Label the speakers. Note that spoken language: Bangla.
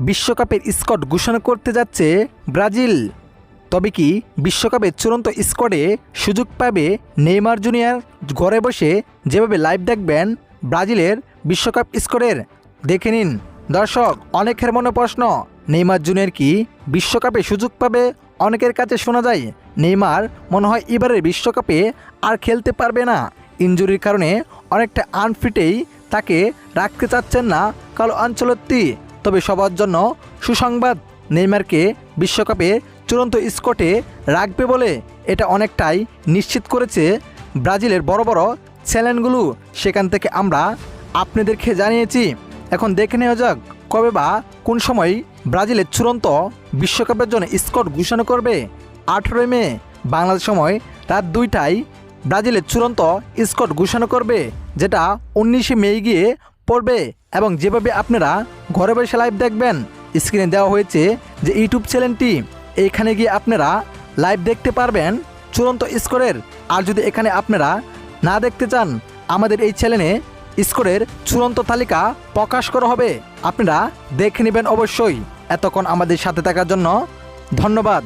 Speaker 1: বিশ্বকাপের স্কোয়াড ঘোষণা করতে যাচ্ছে ব্রাজিল। তবে কি বিশ্বকাপের চূড়ান্ত স্কোয়াডে সুযোগ পাবে নেইমার জুনিয়র? ঘরে বসে যেভাবে লাইভ দেখবেন ব্রাজিলের বিশ্বকাপ স্কোয়াডের, দেখে নিন। দর্শক, অনেকের মনে প্রশ্ন, নেইমার জুনিয়র কি বিশ্বকাপে সুযোগ পাবে? অনেকের কাছে শোনা যায় নেইমার মনে হয় এবারের বিশ্বকাপে আর খেলতে পারবে না। ইনজুরির কারণে অনেকটা আনফিটেই তাকে রাখতে চাচ্ছেন না কার্লো আনচেলত্তি। তবে সবার জন্য সুসংবাদ, নেইমারকে বিশ্বকাপে চূড়ান্ত স্কোয়াডে রাখবে বলে এটা অনেকটাই নিশ্চিত করেছে ব্রাজিলের বড় বড় চ্যানেলগুলো। সেখান থেকে আমরা আপনাদেরকে জানিয়েছি। এখন দেখে নেওয়া যাক কবে বা কোন সময় ব্রাজিলের চূড়ান্ত বিশ্বকাপের জন্য স্কোয়াড ঘোষণা করবে। 18 মে বাংলাদেশ সময় রাত 2টায় ব্রাজিলের চূড়ান্ত স্কোয়াড ঘোষণা করবে, যেটা 19 মে গিয়ে পড়বে। এবং যেভাবে আপনারা ঘরে বসে লাইভ দেখবেন, স্ক্রিনে দেওয়া হয়েছে যে ইউটিউব চ্যানেলটি, এইখানে গিয়ে আপনারা লাইভ দেখতে পারবেন চূড়ান্ত স্কোরের। আর যদি এখানে আপনারা না দেখতে চান, আমাদের এই চ্যানেলে স্কোরের চূড়ান্ত তালিকা প্রকাশ করা হবে, আপনারা দেখে নেবেন অবশ্যই। এতক্ষণ আমাদের সাথে থাকার জন্য ধন্যবাদ।